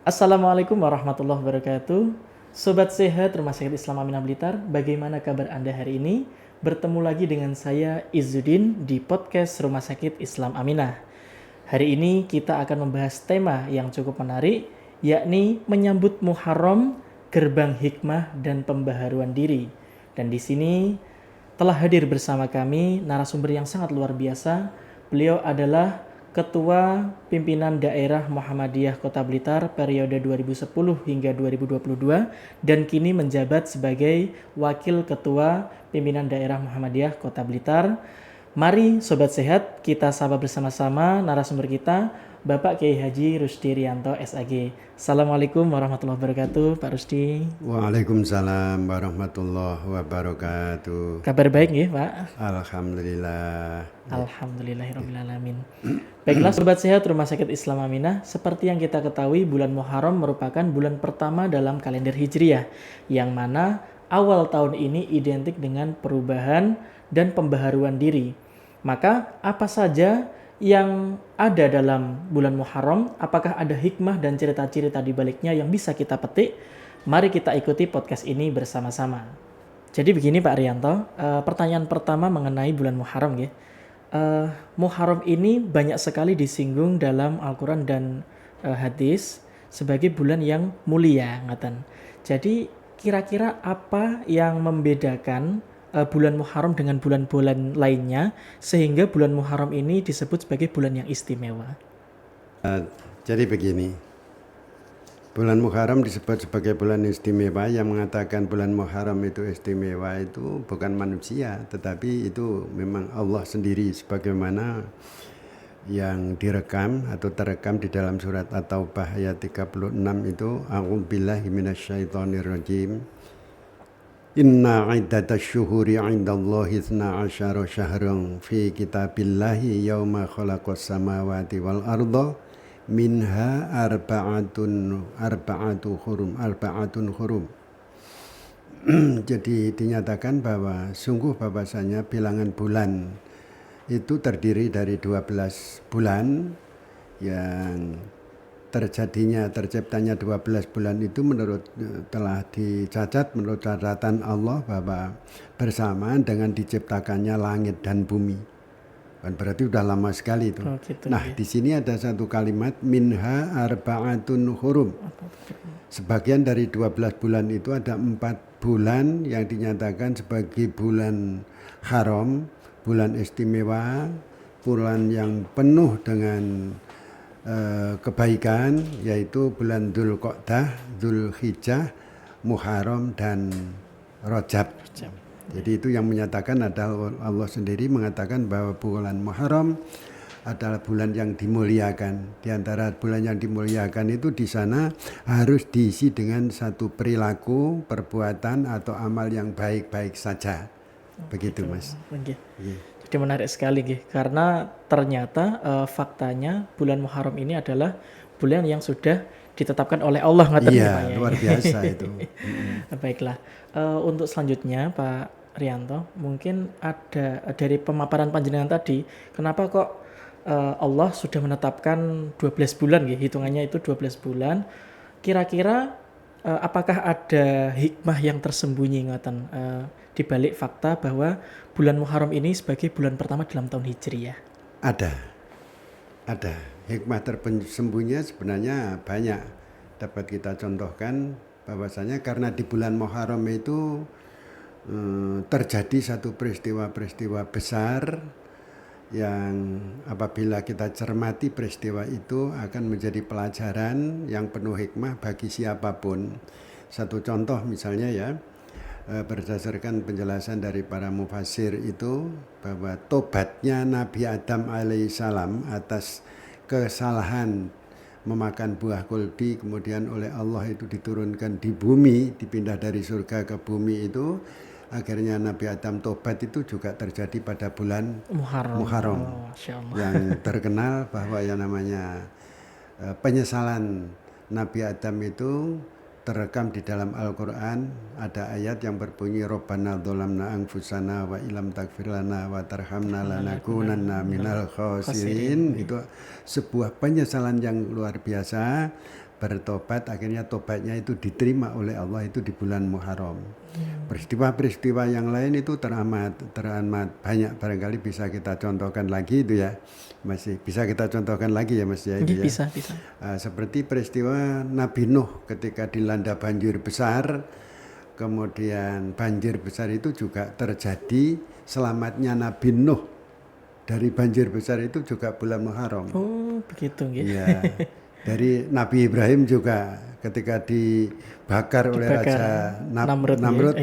Assalamualaikum warahmatullahi wabarakatuh. Sobat sehat Rumah Sakit Islam Aminah Blitar, bagaimana kabar Anda hari ini? Bertemu lagi dengan saya Izzuddin di podcast Rumah Sakit Islam Aminah. Hari ini kita akan membahas tema yang cukup menarik, yakni menyambut Muharram, gerbang hikmah dan pembaharuan diri. Dan di sini telah hadir bersama kami narasumber yang sangat luar biasa. Beliau adalah Ketua Pimpinan Daerah Muhammadiyah Kota Blitar periode 2010 hingga 2022 dan kini menjabat sebagai Wakil Ketua Pimpinan Daerah Muhammadiyah Kota Blitar. Mari Sobat Sehat, kita sapa bersama-sama narasumber kita, Bapak Kiai Haji Rusdi Rianto SAG. Assalamualaikum warahmatullahi wabarakatuh, Pak Rusdi. Waalaikumsalam warahmatullahi wabarakatuh. Kabar baik ya, Pak? Alhamdulillah. Alhamdulillahirrahmanirrahim. Baiklah Sobat Sehat Rumah Sakit Islam Aminah, seperti yang kita ketahui bulan Muharram merupakan bulan pertama dalam kalender Hijriah, yang mana awal tahun ini identik dengan perubahan dan pembaharuan diri. Maka apa saja yang ada dalam bulan Muharram, apakah ada hikmah dan cerita-cerita di baliknya yang bisa kita petik? Mari kita ikuti podcast ini bersama-sama. Jadi begini Pak Rianto, pertanyaan pertama mengenai bulan Muharram ya. Muharram ini banyak sekali disinggung dalam Al-Quran dan hadis sebagai bulan yang mulia, ngaten. Jadi kira-kira apa yang membedakan bulan Muharram dengan bulan-bulan lainnya sehingga bulan Muharram ini disebut sebagai bulan yang istimewa? Jadi begini, bulan Muharram disebut sebagai bulan istimewa. Yang mengatakan bulan Muharram itu istimewa itu bukan manusia, tetapi itu memang Allah sendiri, sebagaimana yang direkam atau terekam di dalam surat At-Taubah ayat 36 itu, a'udzubillahi minasyaitonirrajim. Inna iddatash syuhuri 'indallahi 12 syahran fi kitabillahi yauma khalaqas samawati wal arda minha arba'atun hurum. Jadi dinyatakan bahwa sungguh bahwasanya bilangan bulan itu terdiri dari 12 bulan, yang terciptanya 12 bulan itu telah dicatat menurut catatan Allah bahwa bersamaan dengan diciptakannya langit dan bumi. Kan berarti udah lama sekali itu. Gitu, Nah, ya. di sini ada satu kalimat minha arba'atun hurum. Sebagian dari 12 bulan itu ada 4 bulan yang dinyatakan sebagai bulan haram, bulan istimewa, bulan yang penuh dengan kebaikan, yaitu bulan Dzulqa'dah, Dzulhijjah, Muharram dan Rajab. Jadi itu yang menyatakan adalah Allah sendiri mengatakan bahwa bulan Muharram adalah bulan yang dimuliakan. Di antara bulan yang dimuliakan itu di sana harus diisi dengan satu perilaku, perbuatan atau amal yang baik-baik saja. Begitu Mas. Okay. Jadi menarik sekali karena ternyata faktanya bulan Muharram ini adalah bulan yang sudah ditetapkan oleh Allah. Iya, luar biasa itu. Baiklah, untuk selanjutnya Pak Rianto, mungkin ada dari pemaparan panjenengan tadi, kenapa kok Allah sudah menetapkan 12 bulan hitungannya itu 12 bulan. Kira-kira apakah ada hikmah yang tersembunyi di balik fakta bahwa bulan Muharram ini sebagai bulan pertama dalam tahun Hijriyah? Ada. Hikmah tersembunyi sebenarnya banyak. Dapat kita contohkan bahwasanya karena di bulan Muharram itu terjadi satu peristiwa-peristiwa besar yang apabila kita cermati peristiwa itu akan menjadi pelajaran yang penuh hikmah bagi siapapun. Satu contoh misalnya ya, berdasarkan penjelasan dari para mufassir itu bahwa tobatnya Nabi Adam alaihissalam atas kesalahan memakan buah kuldi, kemudian oleh Allah itu diturunkan di bumi, dipindah dari surga ke bumi itu, akhirnya Nabi Adam tobat itu juga terjadi pada bulan Muharram. Yang terkenal bahwa yang namanya penyesalan Nabi Adam itu terekam di dalam Al-Quran. Ada ayat yang berbunyi Rabbana dzalamna anfusana wa ilam taghfir lana wa tarhamna lanakunanna minal khasirin. Itu sebuah penyesalan yang luar biasa bertobat, akhirnya tobatnya itu diterima oleh Allah itu di bulan Muharram. Peristiwa-peristiwa yang lain itu teramat banyak, barangkali bisa kita contohkan lagi itu ya, masih bisa kita contohkan lagi ya Mas ya itu ya. Bisa. Seperti peristiwa Nabi Nuh ketika dilanda banjir besar, kemudian banjir besar itu juga terjadi, selamatnya Nabi Nuh dari banjir besar itu juga bulan Muharram. Oh, begitu nggih. Iya. Dari Nabi Ibrahim juga ketika dibakar oleh Raja Namrud.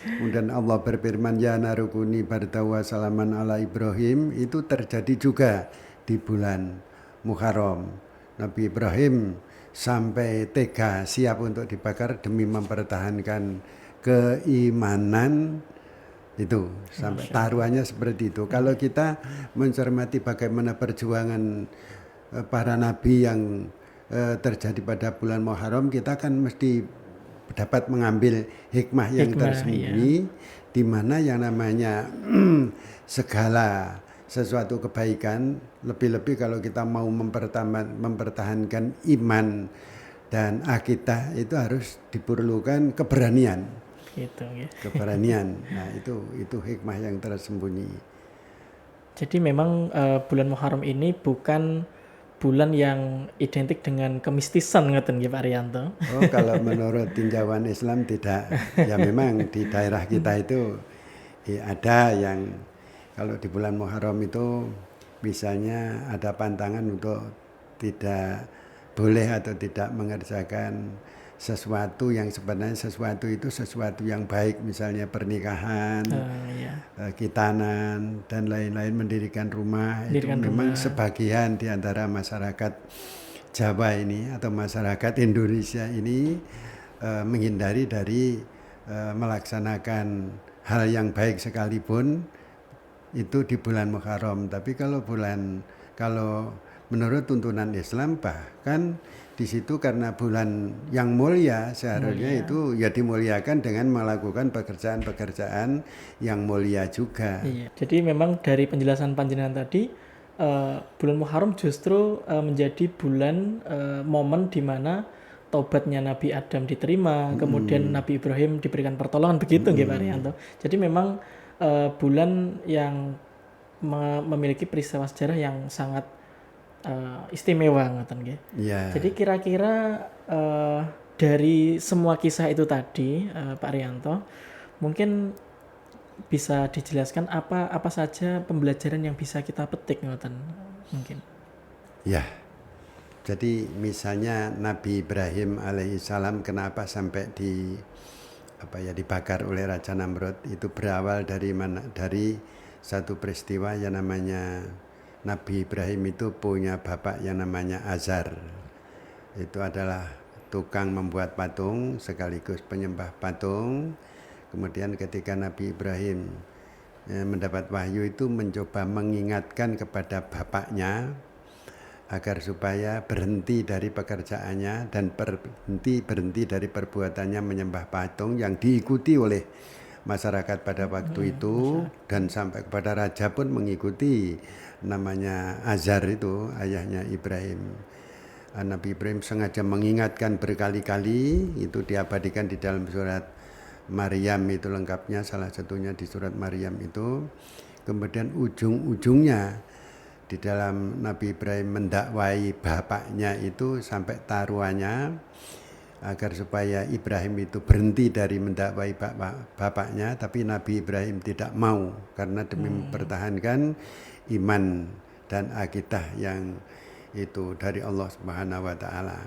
Kemudian Allah berfirman, ya narukuni bardawa salaman ala Ibrahim, itu terjadi juga di bulan Muharram. Nabi Ibrahim sampai tega siap untuk dibakar demi mempertahankan keimanan itu, sampai taruhannya seperti itu. Kalau kita mencermati bagaimana perjuangan para nabi yang terjadi pada bulan Muharram, kita kan mesti dapat mengambil hikmah yang tersembunyi, di mana yang namanya segala sesuatu kebaikan, lebih-lebih kalau kita mau mempertahankan iman dan akidah, itu harus diperlukan keberanian. Gitu, ya. Keberanian. Nah, itu hikmah yang tersembunyi. Jadi memang bulan Muharram ini bukan bulan yang identik dengan kemistisan, ngoten nggih Pak Rianto. Oh, kalau menurut tinjauan Islam tidak. Ya memang di daerah kita itu ada yang kalau di bulan Muharram itu misalnya ada pantangan untuk tidak boleh atau tidak mengerjakan sesuatu yang sebenarnya sesuatu itu sesuatu yang baik, misalnya pernikahan, khitanan dan lain-lain, mendirikan rumah. Itu memang sebagian di antara masyarakat Jawa ini atau masyarakat Indonesia ini menghindari dari melaksanakan hal yang baik sekalipun itu di bulan Muharram. Tapi kalau menurut tuntunan Islam, bahkan di situ karena bulan yang mulia, seharusnya itu ya dimuliakan dengan melakukan pekerjaan-pekerjaan yang mulia juga. Iya. Jadi memang dari penjelasan panjenengan tadi, bulan Muharram justru menjadi bulan momen di mana taubatnya Nabi Adam diterima, kemudian Nabi Ibrahim diberikan pertolongan, begitu nggih Pak Rianto. Jadi memang bulan yang memiliki peristiwa sejarah yang sangat istimewa, ngoten nggih. Yeah. Jadi kira-kira dari semua kisah itu tadi, Pak Rianto, mungkin bisa dijelaskan apa saja pembelajaran yang bisa kita petik, ngoten mungkin. Ya. Jadi misalnya Nabi Ibrahim alaihissalam kenapa sampai dibakar oleh Raja Namrud, itu berawal dari satu peristiwa yang namanya Nabi Ibrahim itu punya bapak yang namanya Azar. Itu adalah tukang membuat patung sekaligus penyembah patung. Kemudian ketika Nabi Ibrahim mendapat wahyu itu mencoba mengingatkan kepada bapaknya agar supaya berhenti dari pekerjaannya dan berhenti dari perbuatannya menyembah patung yang diikuti oleh masyarakat pada waktu itu, dan sampai kepada raja pun mengikuti, namanya Azar itu ayahnya Ibrahim. Nabi Ibrahim sengaja mengingatkan berkali-kali, itu diabadikan di dalam surat Maryam itu lengkapnya, salah satunya di surat Maryam itu. Kemudian ujung-ujungnya di dalam Nabi Ibrahim mendakwai bapaknya itu sampai taruhannya agar supaya Ibrahim itu berhenti dari mendakwai bapaknya, tapi Nabi Ibrahim tidak mau karena demi mempertahankan iman dan akidah yang itu dari Allah Subhanahu wa taala.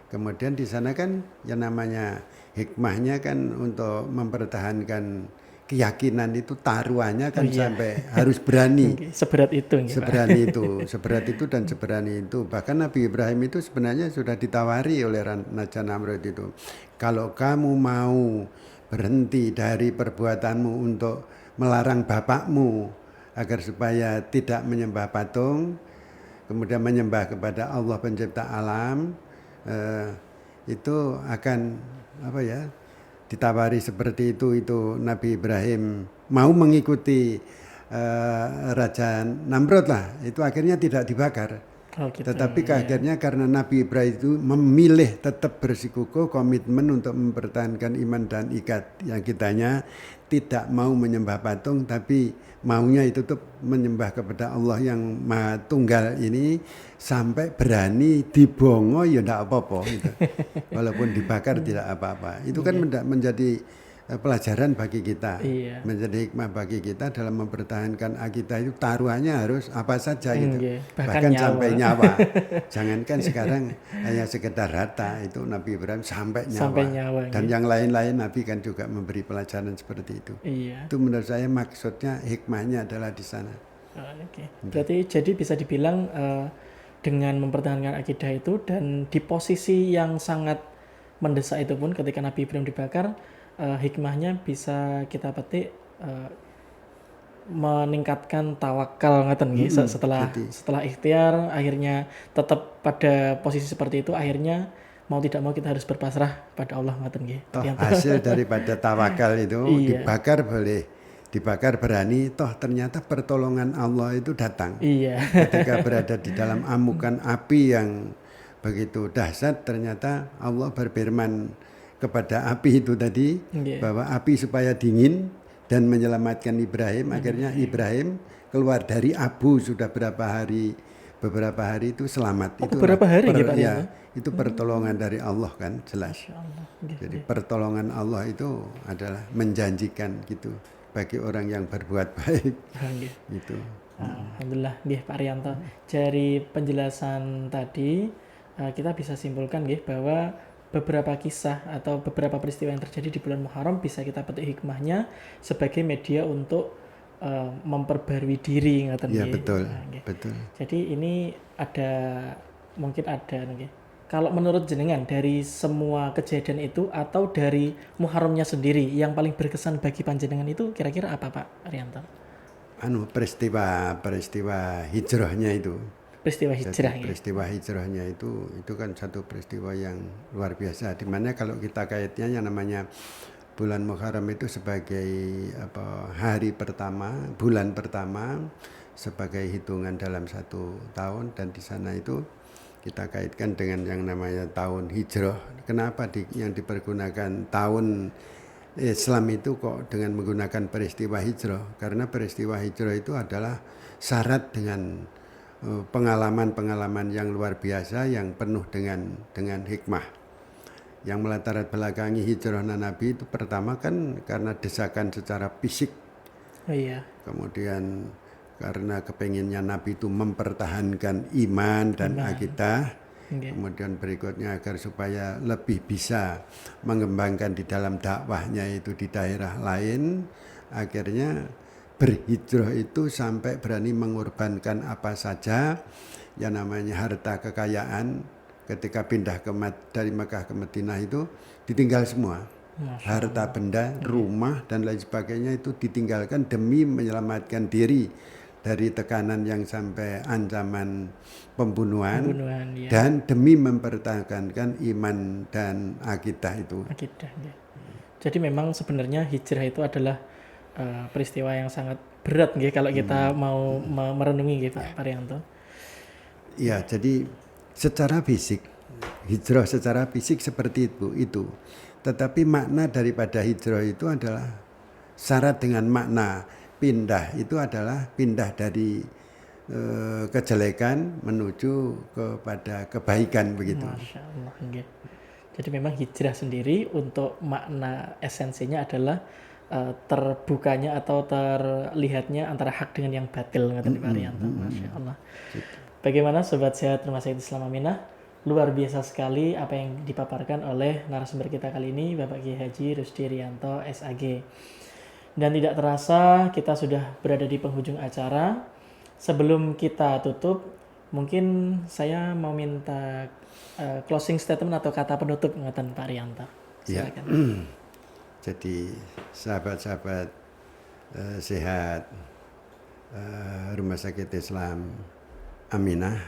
Kemudian di sana kan yang namanya hikmahnya kan untuk mempertahankan keyakinan itu taruhannya kan sampai harus berani. Seberat itu. Seberat itu dan seberani itu. Bahkan Nabi Ibrahim itu sebenarnya sudah ditawari oleh Raja Namrud itu. Kalau kamu mau berhenti dari perbuatanmu untuk melarang bapakmu agar supaya tidak menyembah patung, kemudian menyembah kepada Allah pencipta alam, itu akan ditawari seperti itu Nabi Ibrahim mau mengikuti Raja Namrud lah, itu akhirnya tidak dibakar. Oh gitu. Tetapi Ya. akhirnya karena Nabi Ibrahim itu memilih tetap bersikukuh komitmen untuk mempertahankan iman dan ikat yang kitanya tidak mau menyembah patung tapi maunya itu tetap menyembah kepada Allah yang Maha Tunggal ini sampai berani dibongo ya tidak apa-apa gitu. Walaupun dibakar tidak apa-apa. Itu kan menjadi pelajaran bagi kita, Iya. menjadi hikmah bagi kita dalam mempertahankan akidah itu taruhannya harus apa saja gitu, Nggih. bahkan sampai nyawa. Jangankan sekarang hanya sekedar harta, itu Nabi Ibrahim sampai nyawa. Sampai nyawa. Dan yang lain-lain Nabi kan juga memberi pelajaran seperti itu. Iya. Itu menurut saya maksudnya hikmahnya adalah di sana. Oke. Berarti jadi bisa dibilang dengan mempertahankan akidah itu dan di posisi yang sangat mendesak itu pun ketika Nabi Ibrahim dibakar, hikmahnya bisa kita petik meningkatkan tawakal ngeten nggih. Setelah ikhtiar akhirnya tetap pada posisi seperti itu, akhirnya mau tidak mau kita harus berpasrah pada Allah ngeten nggih. Toh hasil daripada tawakal itu dibakar boleh, dibakar berani, toh ternyata pertolongan Allah itu datang. Iya. Ketika berada di dalam amukan api yang begitu dahsyat, ternyata Allah berfirman kepada api itu tadi bahwa api supaya dingin dan menyelamatkan Ibrahim. Akhirnya Ibrahim keluar dari abu sudah beberapa hari itu selamat. Itu beberapa hari Pak ya, itu pertolongan dari Allah kan jelas. Allah. Jadi pertolongan Allah itu adalah menjanjikan gitu bagi orang yang berbuat baik. Gitu. Alhamdulillah nggih Pak Rianto. Dari penjelasan tadi kita bisa simpulkan nggih bahwa beberapa kisah atau beberapa peristiwa yang terjadi di bulan Muharram bisa kita petik hikmahnya sebagai media untuk memperbarui diri ngaten Ya nggih. betul. Betul. Jadi ini mungkin ada nggih. Kalau menurut jenengan dari semua kejadian itu atau dari Muharramnya sendiri yang paling berkesan bagi panjenengan itu kira-kira apa Pak Rianto? Peristiwa hijrahnya itu. Peristiwa hijrah. Peristiwa hijrahnya itu kan satu peristiwa yang luar biasa. Dimana kalau kita kaitnya yang namanya bulan Muharram itu sebagai hari pertama, bulan pertama sebagai hitungan dalam satu tahun, dan di sana itu kita kaitkan dengan yang namanya tahun hijrah. Kenapa yang dipergunakan tahun Islam itu kok dengan menggunakan peristiwa hijrah? Karena peristiwa hijrah itu adalah syarat dengan pengalaman-pengalaman yang luar biasa yang penuh dengan hikmah. Yang melatar belakangi hijrah Nabi itu pertama kan karena desakan secara fisik. Oh iya. Kemudian karena kepenginnya Nabi itu mempertahankan iman dan akidah. Kemudian berikutnya agar supaya lebih bisa mengembangkan di dalam dakwahnya itu di daerah lain. Akhirnya berhijrah itu sampai berani mengorbankan apa saja yang namanya harta kekayaan. Ketika pindah dari Mekah ke Madinah itu ditinggal semua. Harta benda, rumah dan lain sebagainya itu ditinggalkan demi menyelamatkan diri dari tekanan yang sampai ancaman pembunuhan ya. Dan demi mempertahankan iman dan akidah itu. Akidah, ya. Jadi memang sebenarnya hijrah itu adalah peristiwa yang sangat berat nggih kalau kita mau merenungi nggih Pak Rianto. Ya, jadi secara fisik hijrah secara fisik seperti itu. Tetapi makna daripada hijrah itu adalah syarat dengan makna pindah itu adalah pindah dari kejelekan menuju kepada kebaikan begitu. Masya Allah. Nggih. Jadi memang hijrah sendiri untuk makna esensinya adalah terbukanya atau terlihatnya antara hak dengan yang batil ngaten Pak Rianto. Masya Allah. Bagaimana Sobat Sehat Rumah Sakit Islam Aminah? Luar biasa sekali apa yang dipaparkan oleh narasumber kita kali ini, Bapak Kiai Haji Rusdi Rianto SAG. Dan tidak terasa kita sudah berada di penghujung acara. Sebelum kita tutup, mungkin saya mau minta closing statement atau kata penutup ngaten Pak Rianto. Silakan. Ya. Jadi sahabat-sahabat sehat Rumah Sakit Islam Aminah,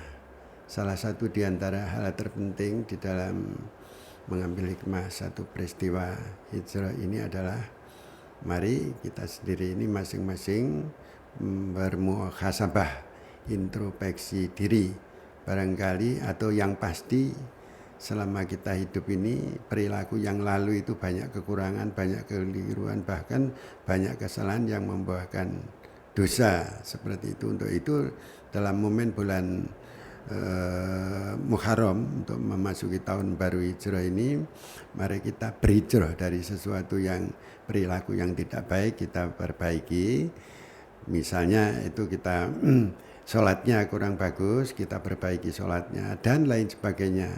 salah satu di antara hal terpenting di dalam mengambil hikmah satu peristiwa hijrah ini adalah mari kita sendiri ini masing-masing bermuhasabah, introspeksi diri barangkali atau yang pasti selama kita hidup ini perilaku yang lalu itu banyak kekurangan, banyak keliruan, bahkan banyak kesalahan yang membuahkan dosa seperti itu. Untuk itu dalam momen bulan Muharram untuk memasuki tahun baru Hijrah ini, mari kita berhijrah dari sesuatu yang perilaku yang tidak baik, kita perbaiki. Misalnya itu kita sholatnya kurang bagus, kita perbaiki sholatnya dan lain sebagainya.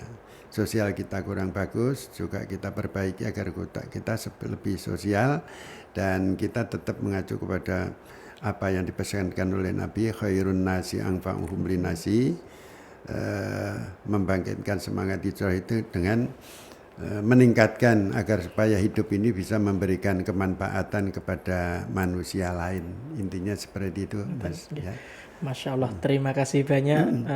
Sosial kita kurang bagus, juga kita perbaiki agar kita lebih sosial, dan kita tetap mengacu kepada apa yang dipesankan oleh Nabi, khairun nasi anfa'uhum linnasi, membangkitkan semangat hijrah itu dengan meningkatkan agar supaya hidup ini bisa memberikan kemanfaatan kepada manusia lain. Intinya seperti itu, Mas. Ya. Masya Allah, terima kasih banyak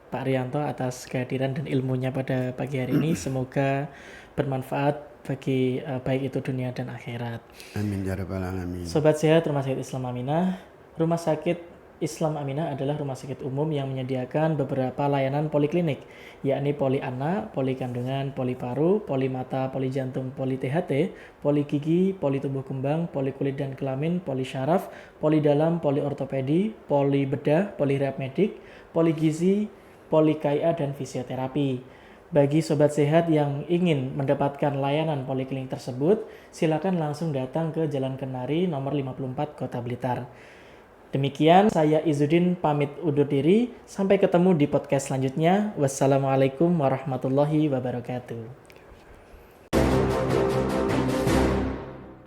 Pak Rianto atas kehadiran dan ilmunya pada pagi hari ini. Semoga bermanfaat bagi baik itu dunia dan akhirat. Amin ya rabbal alamin. Sobat Sehat Rumah Sakit Islam Aminah, Rumah Sakit Islam Aminah adalah rumah sakit umum yang menyediakan beberapa layanan poliklinik, yakni poli anak, poli kandungan, poli paru, poli mata, poli jantung, poli THT, poli gigi, poli tumbuh kembang, poli kulit dan kelamin, poli syaraf, poli dalam, poli ortopedi, poli bedah, poli rehab medik, poli gizi, poli KIA, dan fisioterapi. Bagi sobat sehat yang ingin mendapatkan layanan poliklinik tersebut, silakan langsung datang ke Jalan Kenari nomor 54 Kota Blitar. Demikian, saya Izzuddin pamit undur diri. Sampai ketemu di podcast selanjutnya. Wassalamualaikum warahmatullahi wabarakatuh.